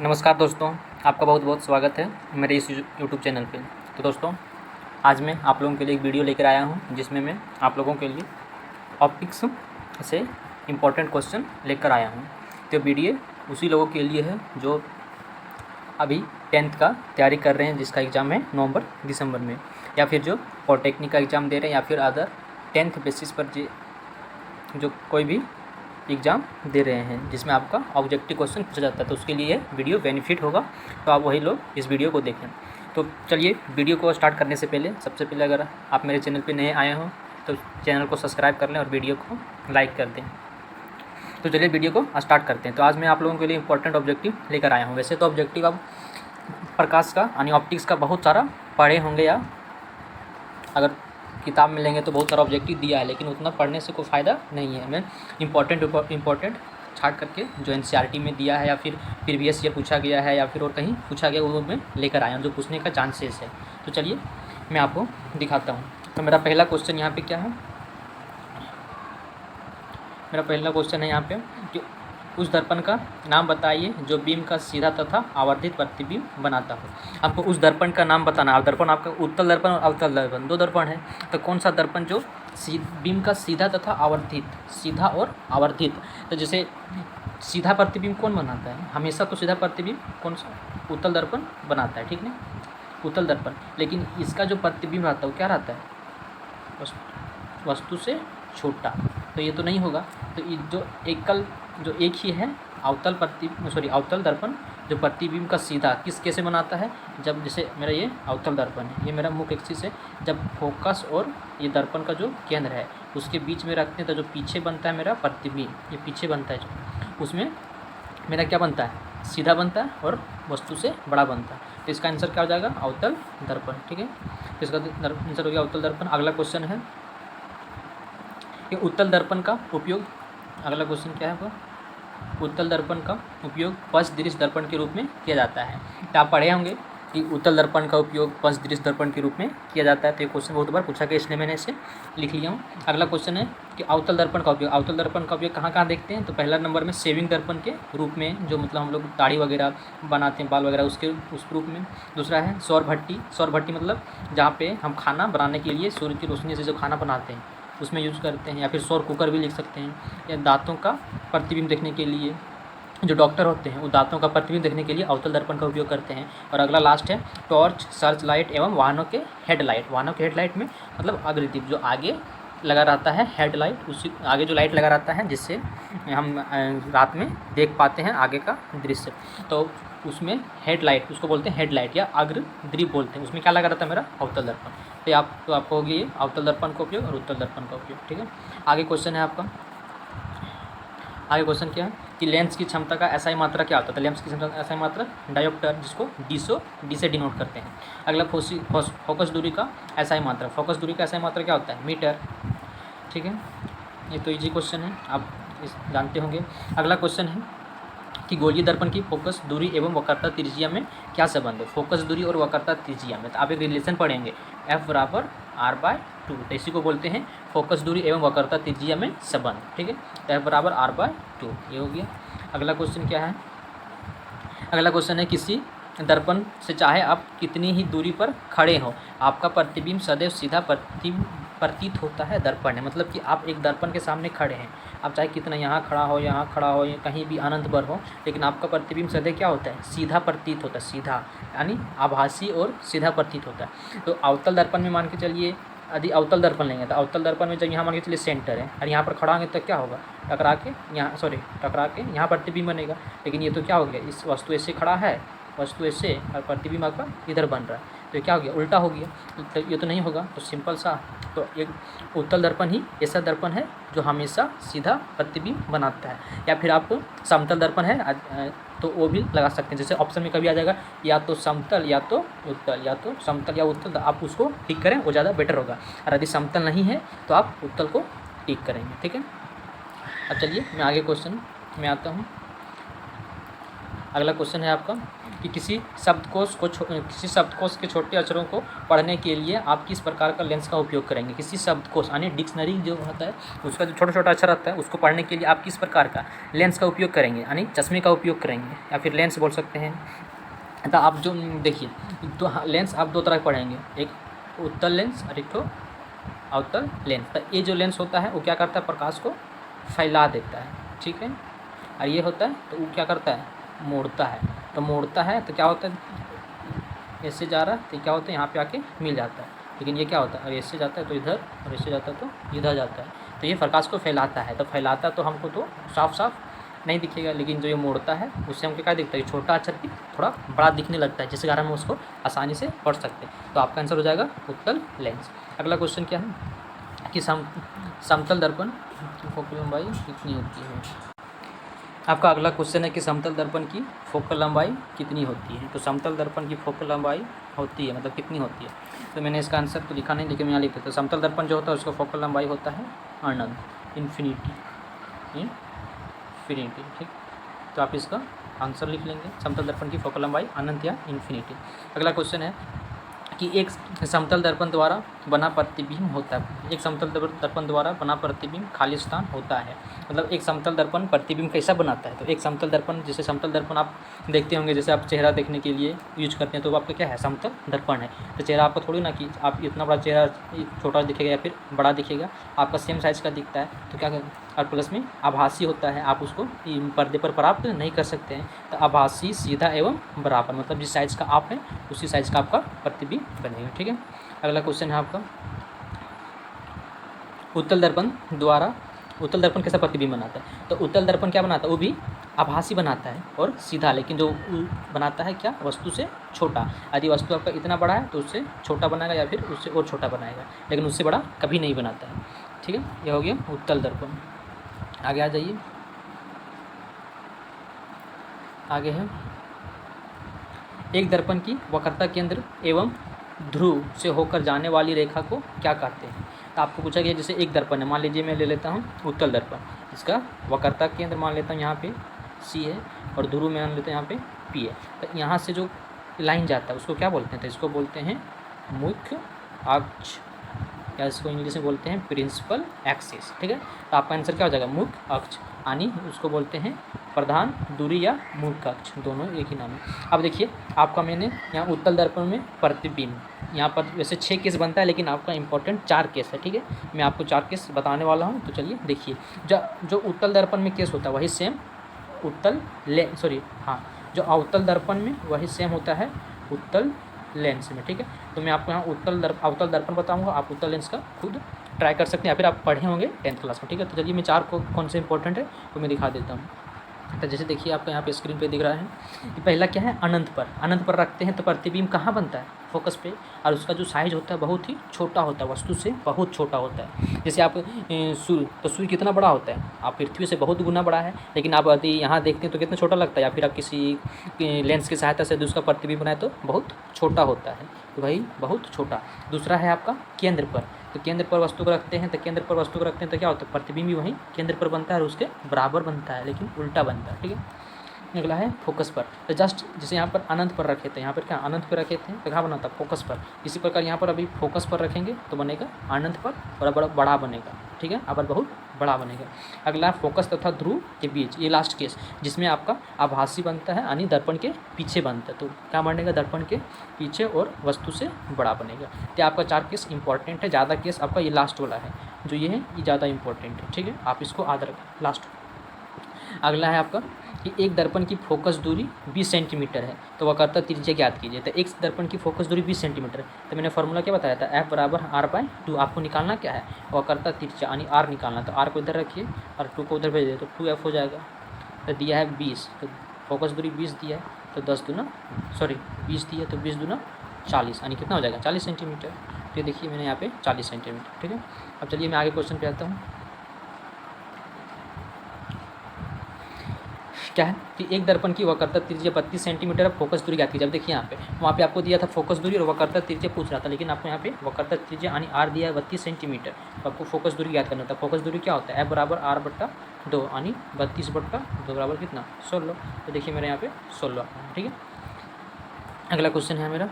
नमस्कार दोस्तों, आपका बहुत बहुत स्वागत है मेरे इस यूट्यूब चैनल पे। तो दोस्तों, आज मैं आप लोगों के लिए एक वीडियो लेकर आया हूँ जिसमें मैं आप लोगों के लिए ऑप्टिक्स से इम्पोर्टेंट क्वेश्चन लेकर आया हूँ। तो वीडियो उसी लोगों के लिए है जो अभी 10th का तैयारी कर रहे हैं, जिसका एग्ज़ाम है नवंबर दिसंबर में, या फिर जो पॉलिटेक्निक का एग्ज़ाम दे रहे हैं, या फिर अदर 10th बेसिस पर जो कोई भी एग्ज़ाम दे रहे हैं जिसमें आपका ऑब्जेक्टिव क्वेश्चन पूछा जाता है। तो उसके लिए वीडियो बेनिफिट होगा, तो आप वही लोग इस वीडियो को देखें। तो चलिए वीडियो को स्टार्ट करने से पहले सबसे पहले अगर आप मेरे चैनल पे नए आए हों तो चैनल को सब्सक्राइब कर लें और वीडियो को लाइक कर दें। तो चलिए वीडियो को स्टार्ट करते हैं। तो आज मैं आप लोगों के लिए इंपॉर्टेंट ऑब्जेक्टिव लेकर आया हूँ। वैसे तो ऑब्जेक्टिव आप प्रकाश का यानी ऑप्टिक्स का बहुत सारा पढ़े होंगे, या अगर किताब में लेंगे तो बहुत सारा ऑब्जेक्टिव दिया है, लेकिन उतना पढ़ने से कोई फ़ायदा नहीं है। मैं इम्पोर्टेंट छाट करके जो एनसीईआरटी में दिया है, या फिर प्रीवियस ईयर पूछा गया है, या फिर और कहीं पूछा गया, वो मैं लेकर आया हूँ जो पूछने का चांसेस है। तो चलिए मैं आपको दिखाता हूँ। तो मेरा पहला क्वेश्चन यहाँ पे क्या है, मेरा पहला क्वेश्चन है यहाँ पे कि उस दर्पण का नाम बताइए जो बीम का सीधा तथा आवर्धित प्रतिबिंब बनाता हो। आपको उस दर्पण का नाम बताना है। दर्पण आपका उत्तल दर्पण और अवतल दर्पण, दो दर्पण है। तो कौन सा दर्पण जो बीम का सीधा तथा आवर्धित, सीधा और आवर्धित। तो जैसे सीधा प्रतिबिंब कौन बनाता है? हमेशा तो सीधा प्रतिबिंब कौन सा? उत्तल दर्पण बनाता है, ठीक ना, उत्तल दर्पण। लेकिन इसका जो प्रतिबिंब रहता है वो क्या रहता है? वस्तु से छोटा। तो ये तो नहीं होगा। तो ये जो एक ही है अवतल दर्पण, जो प्रतिबिंब का सीधा कैसे बनाता है? जब जैसे मेरा ये अवतल दर्पण है, ये मेरा मुख्य एक्सिस है। जब फोकस और ये दर्पण का जो केंद्र है उसके बीच में रखते हैं तो जो पीछे बनता है मेरा प्रतिबिंब, ये पीछे बनता है जो, उसमें मेरा क्या बनता है? सीधा बनता है और वस्तु से बड़ा बनता है। तो इसका आंसर क्या हो जाएगा? अवतल दर्पण, ठीक है। तो इसका आंसर हो गया अवतल दर्पण। अगला क्वेश्चन है कि उत्तल दर्पण का उपयोग, अगला क्वेश्चन क्या है आपका? उत्तल दर्पण का उपयोग पंचदृश्य दर्पण के रूप में किया जाता है। तो आप पढ़े होंगे कि उत्तल दर्पण का उपयोग पंचदृश्य दर्पण के रूप में किया जाता है। तो ये क्वेश्चन बहुत बार पूछा गया, इसलिए मैंने इसे लिख लिया हूँ। अगला क्वेश्चन है कि अवतल दर्पण का उपयोग, अवतल दर्पण का उपयोग कहाँ कहाँ देखते हैं? तो पहला नंबर में शेविंग दर्पण के रूप में, जो मतलब हम लोग दाढ़ी वगैरह बनाते हैं, बाल वगैरह, उस रूप में। दूसरा है सौर भट्टी मतलब जहाँ पे हम खाना बनाने के लिए सूर्य की रोशनी से जो खाना बनाते हैं उसमें यूज़ करते हैं। या फिर सौर कुकर भी लिख सकते हैं। या दांतों का प्रतिबिंब देखने के लिए, जो डॉक्टर होते हैं वो दांतों का प्रतिबिंब देखने के लिए अवतल दर्पण का उपयोग करते हैं। और अगला लास्ट है टॉर्च, सर्च लाइट एवं वाहनों के हेडलाइट। वाहनों के हेडलाइट में मतलब अग्रदीप, जो आगे लगा रहता है हेडलाइट, उसी आगे जो लाइट लगा रहता है जिससे हम रात में देख पाते हैं आगे का दृश्य, तो उसमें हेडलाइट, उसको बोलते हैं हेडलाइट या अग्रदीप बोलते हैं। उसमें क्या लगा रहता है? मेरा अवतल दर्पण। तो आपको होगी ये अवतल दर्पण का उपयोग और उत्तल दर्पण का उपयोग, ठीक है। आगे क्वेश्चन है आपका, आगे क्वेश्चन क्या है कि लेंस की क्षमता का एसआई मात्रा क्या होता है? तो लेंस की क्षमता का एसआई मात्रा डायोप्टर, जिसको डी से डिनोट करते हैं। अगला फोकस दूरी का एसआई मात्रा, फोकस दूरी का एसआई मात्रा क्या होता है? मीटर, ठीक है। ये तो इजी क्वेश्चन है, आप जानते होंगे। अगला क्वेश्चन है कि गोलीय दर्पण की फोकस दूरी एवं वक्रता त्रिज्या में क्या संबंध है? फोकस दूरी और वक्रता त्रिज्या में तो आप एक रिलेशन पढ़ेंगे, F बराबर R/2। तो इसी को बोलते हैं फोकस दूरी एवं वक्रता त्रिज्या में संबंध, ठीक है। तो F बराबर R/2, ये हो गया। अगला क्वेश्चन क्या है? अगला क्वेश्चन है किसी दर्पण से चाहे आप कितनी ही दूरी पर खड़े हो, आपका प्रतिबिंब सदैव सीधा प्रतीत होता है दर्पण है। मतलब कि आप एक दर्पण के सामने खड़े हैं, आप चाहे कितना यहाँ खड़ा हो, या कहीं भी अनंत पर हो, लेकिन आपका प्रतिबिंब सदैव क्या होता है? सीधा प्रतीत होता है, सीधा यानी आभासी और सीधा प्रतीत होता है। तो अवतल दर्पण में मान के चलिए, यदि अवतल दर्पण लेंगे तो अवतल दर्पण में जब यहाँ मान के चलिए सेंटर है और यहाँ पर खड़ा होंगे तो क्या होगा? टकरा के यहाँ प्रतिबिंब बनेगा। लेकिन ये तो क्या हो गया? इस वस्तु ऐसे खड़ा है, वस्तु ऐसे, और प्रतिबिंब आपका इधर बन रहा है, तो क्या हो गया? उल्टा हो गया। तो ये तो नहीं होगा। तो सिंपल सा, तो एक उत्तल दर्पण ही ऐसा दर्पण है जो हमेशा सीधा प्रतिबिंब बनाता है। या फिर आप समतल दर्पण है तो वो भी लगा सकते हैं। जैसे ऑप्शन में कभी आ जाएगा या तो समतल या तो उत्तल, या तो समतल या उत्तल, आप उसको टिक करें, वो ज़्यादा बेटर होगा। और यदि समतल नहीं है तो आप उत्तल को टिक करेंगे, ठीक है। अब चलिए मैं आगे क्वेश्चन में आता हूँ। अगला क्वेश्चन है आपका कि किसी शब्दकोश के छोटे अक्षरों को पढ़ने के लिए आप किस प्रकार का लेंस का उपयोग करेंगे। किसी शब्दकोश यानी डिक्शनरी जो होता है उसका जो छोटा छोटा अक्षर आता है उसको पढ़ने के लिए आप किस प्रकार का लेंस का उपयोग करेंगे, यानी चश्मे का उपयोग करेंगे या फिर लेंस बोल सकते हैं। तो आप जो देखिए तो लेंस आप दो तरह के पढ़ेंगे, एक उत्तल लेंस और एक तो अवतल लेंस। तो ये जो लेंस होता है वो क्या करता है, प्रकाश को फैला देता है, ठीक है। और ये होता है तो वो क्या करता है, मोड़ता है। तो मोड़ता है तो क्या होता है, ऐसे जा रहा है तो क्या होता है यहाँ पे आके मिल जाता है, लेकिन ये क्या होता है, और ऐसे जाता है तो इधर, और ऐसे जाता है तो इधर जाता है। तो ये प्रकाश को फैलाता है। तो फैलाता तो हमको तो साफ साफ नहीं दिखेगा, लेकिन जो ये मोड़ता है उससे हमको क्या दिखता है, छोटा अक्षर भी थोड़ा बड़ा दिखने लगता है, जिसके कारण हम उसको आसानी से पढ़ सकते हैं। तो आपका आंसर हो जाएगा उत्तल लेंस। अगला क्वेश्चन क्या है कि समतल दर्पण की फोकल लंबाई कितनी होती है। आपका अगला क्वेश्चन है कि समतल दर्पण की फोकल लंबाई कितनी होती है। तो समतल दर्पण की फोकल लंबाई होती है मतलब कितनी होती है। तो मैंने इसका आंसर तो लिखा नहीं, लेकिन मैं यहाँ लिख देता हूँ। समतल दर्पण जो होता है उसका फोकल लंबाई होता है अनंत, इन्फिनिटी, ठीक। तो आप इसका आंसर लिख लेंगे, समतल दर्पण की फोकल लंबाई अनंत या इन्फिनिटी। अगला क्वेश्चन है कि एक समतल दर्पण द्वारा बना प्रतिबिंब होता है। एक समतल दर्पण द्वारा बना प्रतिबिंब खाली स्थान होता है। मतलब एक समतल दर्पण प्रतिबिंब कैसा बनाता है। तो एक समतल दर्पण, जैसे समतल दर्पण आप देखते होंगे, जैसे आप चेहरा देखने के लिए यूज करते हैं, तो वो आपका क्या है, समतल दर्पण है। तो चेहरा आपका थोड़ी ना कि आप इतना बड़ा चेहरा छोटा दिखेगा या फिर बड़ा दिखेगा, आपका सेम साइज़ का दिखता है। तो क्या और प्लस में आभासी होता है, आप उसको पर्दे पर प्राप्त नहीं कर सकते हैं। तो आभासी, सीधा एवं बराबर, मतलब जिस साइज़ का आप हैं उसी साइज़ का आपका प्रतिबिंब बनेगा, ठीक है। अगला क्वेश्चन है आपका उत्तल दर्पण कैसा प्रतिबिंब बनाता है। तो उत्तल दर्पण क्या बनाता है, वो भी आभासी बनाता है और सीधा, लेकिन जो बनाता है क्या, वस्तु से छोटा। यदि वस्तु आपका इतना बड़ा है तो उससे छोटा बनाएगा या फिर उससे और छोटा बनाएगा, लेकिन उससे बड़ा कभी नहीं बनाता है, ठीक है। यह हो गया उत्तल दर्पण। आगे आ जाइए, आगे है एक दर्पण की वक्रता केंद्र एवं ध्रुव से होकर जाने वाली रेखा को क्या कहते हैं। तो आपको पूछा गया, जैसे एक दर्पण है, मान लीजिए मैं ले लेता हूँ उत्तल दर्पण, इसका वक्रता केंद्र मान लेता हूँ यहाँ पे C है और ध्रुव में मान लेते हैं यहाँ पे P है। तो यहाँ से जो लाइन जाता है उसको क्या बोलते हैं, तो इसको बोलते हैं मुख्य अक्ष, या इसको इंग्लिश में बोलते हैं प्रिंसिपल एक्सिस, ठीक है। तो आपका आंसर क्या हो जाएगा, मुख्य अक्ष, यानी उसको बोलते हैं प्रधान दूरी या मुख्य अक्ष, दोनों एक ही नाम है। अब देखिए आपका मैंने यहाँ उत्तल दर्पण में प्रतिबिंब, यहाँ पर वैसे 6 केस बनता है, लेकिन आपका इंपॉर्टेंट 4 केस है, ठीक है। मैं आपको 4 केस बताने वाला हूँ। तो चलिए देखिए, जो उत्तल दर्पण में केस होता है वही सेम जो अवतल दर्पण में वही सेम होता है उत्तल लेंस में, ठीक है। तो मैं आपको यहाँ अवतल दर्पण बताऊंगा, आप उत्तल लेंस का खुद ट्राई कर सकते हैं या फिर आप पढ़े होंगे 10th क्लास में, ठीक है। तो चलिए मैं 4 को कौन से इंपॉर्टेंट है तो मैं दिखा देता हूँ। तो जैसे देखिए आपका यहाँ पे स्क्रीन पे दिख रहा है कि पहला क्या है, अनंत पर रखते हैं तो प्रतिबिंब कहाँ बनता है, फोकस पे, और उसका जो साइज होता है बहुत ही छोटा होता है, वस्तु से बहुत छोटा होता है। जैसे आप सूर्य कितना बड़ा होता है, आप पृथ्वी से बहुत गुना बड़ा है, लेकिन आप यदि यहाँ देखते हैं तो कितना छोटा लगता है, या फिर आप किसी लेंस की सहायता से उसका प्रतिबिंब बनाए तो बहुत छोटा होता है, तो भाई बहुत छोटा। दूसरा है आपका केंद्र पर, तो केंद्र पर वस्तु को रखते हैं, तो केंद्र पर वस्तु को रखते हैं तो क्या होता है, प्रतिबिंब भी वहीं केंद्र पर बनता है और उसके बराबर बनता है, लेकिन उल्टा बनता है, ठीक है। अगला है फोकस पर, तो जस्ट जैसे यहाँ पर अनंत पर रखे थे, यहाँ पर क्या अनंत पर रखे थे तो कहाँ बनाता है, फोकस पर। इसी प्रकार यहाँ पर अभी फोकस पर रखेंगे तो बनेगा अनंत पर बड़ा बनेगा, ठीक है, अब बहुत बड़ा बनेगा। अगला है फोकस तथा ध्रुव के बीच, ये लास्ट केस जिसमें आपका आभासी बनता है, यानी दर्पण के पीछे बनता है, तो क्या बनेगा, दर्पण के पीछे और वस्तु से बड़ा बनेगा। तो आपका 4 केस इंपॉर्टेंट है, ज़्यादा केस आपका ये लास्ट वाला है, जो ये है ये ज़्यादा इंपॉर्टेंट है, ठीक है, आप इसको याद रखें लास्ट। अगला है आपका कि एक दर्पण की फोकस दूरी 20 सेंटीमीटर है, तो वक्रता त्रिज्या ज्ञात कीजिए। तो एक दर्पण की फोकस दूरी 20 सेंटीमीटर है, तो मैंने फार्मूला क्या बताया था, F बराबर R/2। आपको निकालना क्या है, वक्रता त्रिज्या यानी R निकालना, तो R को इधर रखिए और 2 को उधर भेज दिए तो 2F हो जाएगा। तो दिया है 20, तो फोकस दूरी 20 दिया है, तो 20 दिया तो 20 दूना 40, यानी कितना हो जाएगा 40 सेंटीमीटर। तो ये देखिए मैंने यहाँ पे 40 सेंटीमीटर, ठीक है। अब चलिए मैं आगे क्वेश्चन पे आता हूँ। क्या है कि एक दर्पण की वक्रता त्रिज्या 32 सेंटीमीटर, फोकस दूरी ज्ञात कीजिए। अब देखिए यहाँ पे वहाँ पे आपको दिया था फोकस दूरी और वक्रता त्रिज्या पूछ रहा था, लेकिन आपको यहाँ पे वक्रता त्रिज्या यानी R दिया है 32 सेंटीमीटर, तो आपको फोकस दूरी ज्ञात करना था। फोकस दूरी क्या होता है, F बराबर R/2 2 यानी 32/2 बराबर कितना 16। तो देखिए मेरे यहाँ पे 16 ठीक है। अगला क्वेश्चन है मेरा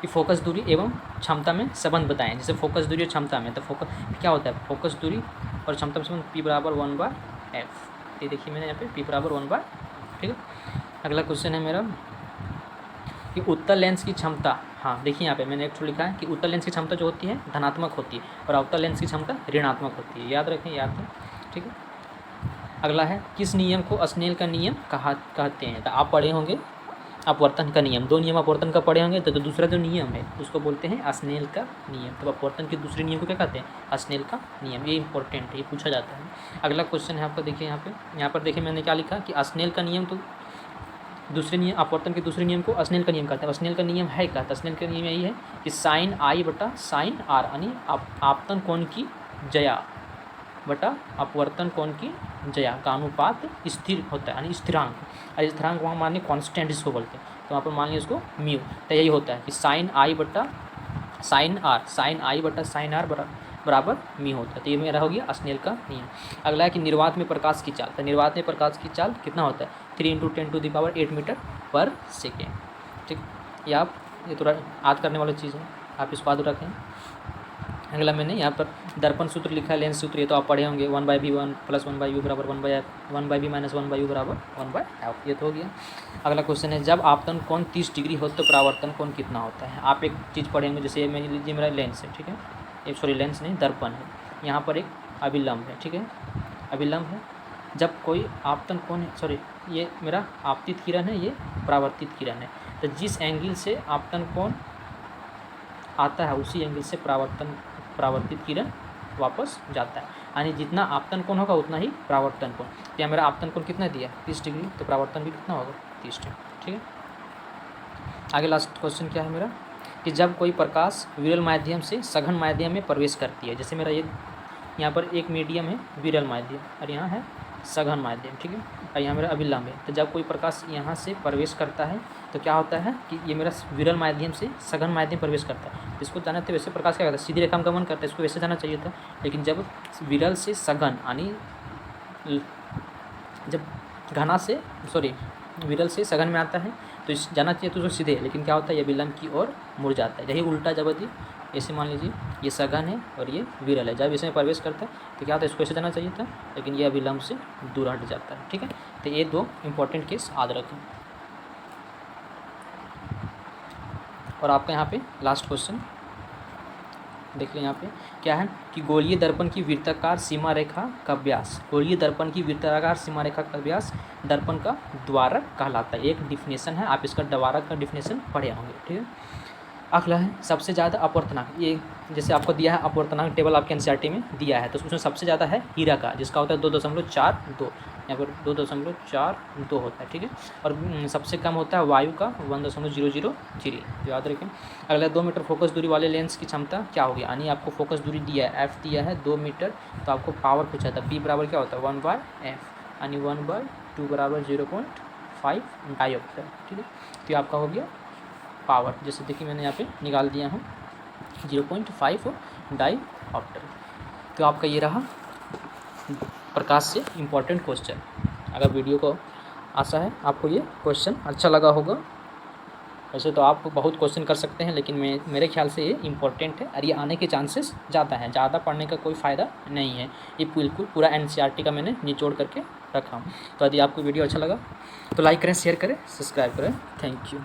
कि फोकस दूरी एवं क्षमता में संबंध बताएं। जैसे फोकस दूरी और क्षमता में, तो फोकस क्या होता है, फोकस दूरी और क्षमता में संबंध P बराबर 1/f। ये देखिए मैंने यहाँ पे P बराबर 1/, ठीक है। अगला क्वेश्चन है मेरा कि उत्तल लेंस की क्षमता, हाँ देखिए यहाँ पे मैंने एक लिखा है कि उत्तल लेंस की क्षमता जो होती है धनात्मक होती है और अवतल लेंस की क्षमता ऋणात्मक होती है, याद रखें, याद है, ठीक है। अगला है किस नियम को स्नेल का नियम कहते हैं। तो आप पढ़े होंगे अपवर्तन का नियम, 2 नियम अपवर्तन का पढ़े होंगे। तो दूसरा जो नियम है उसको बोलते हैं स्नेल का नियम। तो अपवर्तन के दूसरे नियम को क्या कहते हैं, स्नेल का नियम। ये इंपॉर्टेंट है, ये पूछा जाता है। अगला क्वेश्चन है आपका, देखिए यहाँ पर देखिए मैंने क्या लिखा कि स्नेल का नियम, तो दूसरे नियम अपवर्तन के दूसरे नियम को स्नेल का नियम कहते हैं। स्नेल का नियम है क्या, तो स्नेल का नियम यही है कि साइन आई बटा साइन आर यानी आपतन कोण की जया बटा अपवर्तन कोण की जया का अनुपात स्थिर होता है, यानी स्थिरांक। और स्थिरांक वहाँ मानिए कांस्टेंट इसको बोलते हैं, तो वहाँ पर मान लीजिए इसको म्यू। तो यही होता है कि साइन आई बटा साइन आई बटा साइन आर बराबर म्यू होता है। तो ये मेरा हो गया स्नेल का नियम। अगला है कि निर्वात में प्रकाश की चाल। तो निर्वात में प्रकाश की चाल कितना होता है, 3 × 10⁸ मीटर पर सेकेंड, ठीक। ये थोड़ा याद करने वाली चीज़ है, आप इसको याद रखें। अगला मैंने यहाँ पर दर्पण सूत्र लिखा है, लेंस सूत्र, ये तो आप पढ़े होंगे, 1/v 1 + 1/u बराबर 1/f, 1/v - 1/u बराबर 1/f, ये तो हो गया। अगला क्वेश्चन है जब आपतन कोण 30 डिग्री हो तो परावर्तन कोण कितना होता है। आप एक चीज़ पढ़ेंगे, जैसे मान लीजिए मेरा लेंस है, ठीक है, एक सॉरी लेंस नहीं दर्पण है, यहाँ पर एक अभिलंब है, ठीक है, अभिलंब है। जब कोई आपतन कोण है, सॉरी ये मेरा आपतित किरण है, ये परावर्तित किरण है, तो जिस एंगल से आपतन कोण आता है उसी एंगल से परावर्तित किरण वापस जाता है, यानी जितना आपतन कोण होगा उतना ही परावर्तन कोण। या मेरा आपतन कोण कितना दिया 30 डिग्री, तो परावर्तन भी कितना होगा 30 डिग्री, ठीक है। आगे लास्ट क्वेश्चन क्या है मेरा कि जब कोई प्रकाश विरल माध्यम से सघन माध्यम में प्रवेश करती है। जैसे मेरा ये यहाँ पर एक मीडियम है विरल माध्यम और यहाँ है सघन माध्यम, ठीक है, और यहाँ मेरा अभिलंब है। तो जब कोई प्रकाश यहाँ से प्रवेश करता है तो क्या होता है कि ये मेरा विरल माध्यम से सघन माध्यम प्रवेश करता है। इसको जाना थे वैसे प्रकाश क्या करता है, सीधी रेखा में गमन करता है, इसको वैसे जाना चाहिए था, लेकिन जब विरल से सघन यानी जब घना से सॉरी विरल से सघन में आता है तो जाना चाहिए तो उसको सीधे, लेकिन क्या होता है ये विलंब की ओर मुड़ जाता है। यही उल्टा जब ऐसे मान लीजिए ये सघन है और ये विरल है, जब इसमें प्रवेश करता है तो क्या होता है इसको ऐसे जाना चाहिए था, लेकिन यह विलंब से दूर हट जाता है, ठीक है। तो ये 2 इंपॉर्टेंट केस याद रखें। और आपका यहाँ पे लास्ट क्वेश्चन देख लें, यहाँ पे क्या है कि गोलीय दर्पण की वृत्ताकार सीमा रेखा का व्यास, गोलीय दर्पण की वृत्ताकार सीमा रेखा का व्यास दर्पण का द्वारक कहलाता है। एक डिफिनेशन है, आप इसका द्वारक का डिफिनेशन पढ़े होंगे, ठीक है। अगला है सबसे ज़्यादा अपवर्तनांक। ये जैसे आपको दिया है अपवर्तनांक टेबल आपके एनसीईआरटी में दिया है, तो उसमें सबसे ज़्यादा है हीरा का, जिसका होता है 2.42, यहाँ पर 2.42 होता है, ठीक है। और सबसे कम होता है वायु का 1.003, याद रखें। अगला 2 मीटर फोकस दूरी वाले लेंस की क्षमता क्या होगी, यानी आपको फोकस दूरी दिया है एफ दिया है 2 मीटर, तो आपको पावर पूछा था, P बराबर क्या होता है 1/f, यानी 1/2 बराबर 0.5 डायोप्टर, ठीक है। तो आपका हो गया पावर, जैसे देखिए मैंने यहाँ पे निकाल दिया हूँ 0.5 डायोप्टर। तो आपका ये रहा प्रकाश से इम्पोर्टेंट क्वेश्चन। अगर वीडियो को आशा है आपको ये क्वेश्चन अच्छा लगा होगा। वैसे तो आप बहुत क्वेश्चन कर सकते हैं, लेकिन मेरे ख्याल से ये इम्पोर्टेंट है और ये आने के चांसेस ज़्यादा हैं। ज़्यादा पढ़ने का कोई फ़ायदा नहीं है, ये बिल्कुल पूरा एनसीईआरटी का मैंने निचोड़ करके रखा हूँ। तो यदि आपको वीडियो अच्छा लगा तो लाइक करें, शेयर करें, सब्सक्राइब करें। Thank you.